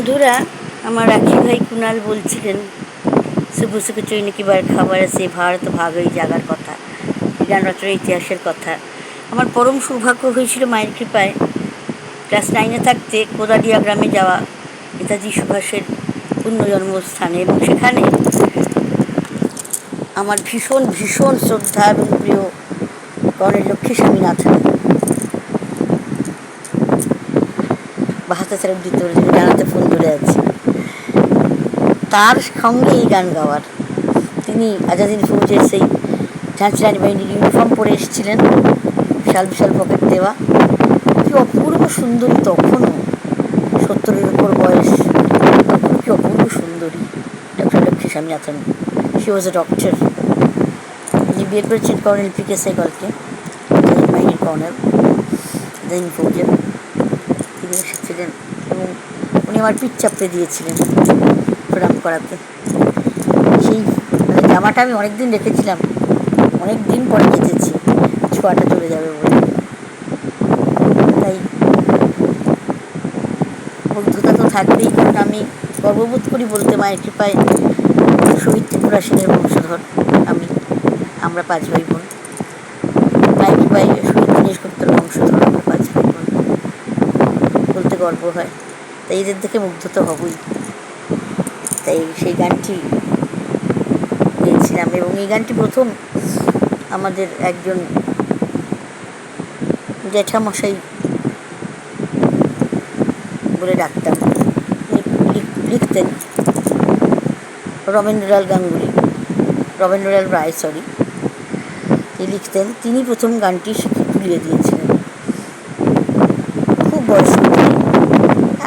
বন্ধুরা, আমার রাখি ভাই কুনাল বলছিলেন শুভ শুভ চই নাকি বার খাবার আছে, ভারত ভাগ হয়ে জাগার কথা, গান রচনার ইতিহাসের কথা। আমার পরম সৌভাগ্য হয়েছিল মায়ের কৃপায় ক্লাস 9-এ থাকতে কোদাডিয়া গ্রামে যাওয়া নেতাজি সুভাষের পূর্ণ জন্মস্থানে, এবং সেখানে আমার ভীষণ ভীষণ শ্রদ্ধা এবং প্রিয় কর্নেল লক্ষ্মী স্বামীনাথন বাহাত্তর সালে উদ্ধৃত করেছিল, জানাতে ফোন ধরে আছে, তার সঙ্গে এই গান গাওয়ার। তিনি আজাদিন ফৌজের সেই ঝাঁচরানি বাহিনীর ইউনিফর্ম পরে এসেছিলেন, বিশাল বিশাল পকেট দেওয়া, কি অপূর্ব সুন্দরী তখনও, 70-এর উপর বয়স, তখন কি অপূর্ব সুন্দরী doctor Lakshmi Swaminathan. She was a doctor. তিনি বিয়ে করেছেন কর্নেল পি.কে. সেহগলকে, বাহিনীর কর্নেল, আজাদিন ফৌজের। তিনি এসেছিলেন এবং উনি আমার পিঠ চাপড়ে দিয়েছিলেন প্রণাম করাতে। সেই জামাটা আমি অনেকদিন রেখেছিলাম, অনেক দিন পরে কেচেছি, ছোঁয়াটা চলে যাবে বলে। তাই মুগ্ধতা তো থাকবেই, কারণ আমি গর্ববোধ করি বলতে, মায়ের কৃপায় শহীদ ত্রিপুরা সেনের বংশধর আমরা 5 ভাই বোন। মায়ের কৃপায় শহীদ দীনেশ গুপ্তের বংশধর আমরা 5 ভাই বোন, বলতে গর্ব হয়। তাই এদের দেখে মুগ্ধ তো হবই। তাই সেই গানটি গেয়েছিলাম, এবং এই গানটি প্রথম আমাদের একজন জ্যাঠামশাই বলে ডাকতাম, লিখতেন রবীন্দ্রলাল রায়, লিখতেন। তিনি প্রথম গানটি শিখে তুলিয়ে দিয়েছিলেন। খুব বয়স্ক,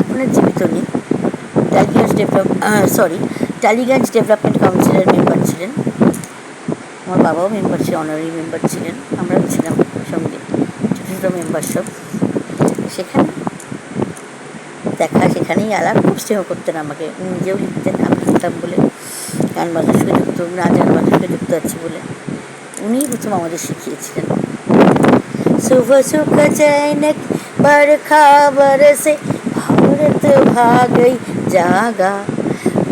এখন আর জীবিত নেই। টালিগঞ্জ ডেভেলপমেন্ট কাউন্সিলের মেম্বার ছিলেন। আমার বাবাও মেম্বার ছিলেন, অনারারি মেম্বার ছিলেন, আমরাও ছিলাম সঙ্গে, ছোটো ছোটো মেম্বার সব। সেখানে দেখা, সেখানেই আলাপ। খুব স্নেহ করতেন আমাকে, নিজেও লিখতেন, আমি লিখতাম বলে, গান বাজার সঙ্গে যুক্ত, নাচ গান বাজার সঙ্গে যুক্ত আছে বলে উনিই প্রথম আমাদের শিখিয়েছিলেন। सुबह सुख चैनक बरखा बरसे, भारत भाग गई जागा,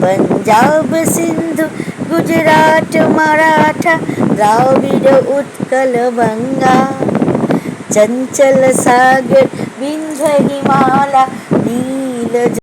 पंजाब सिंधु गुजरात मराठा, द्राविड उत्कल बंगा, चंचल सागर विंध्य हिमालय नील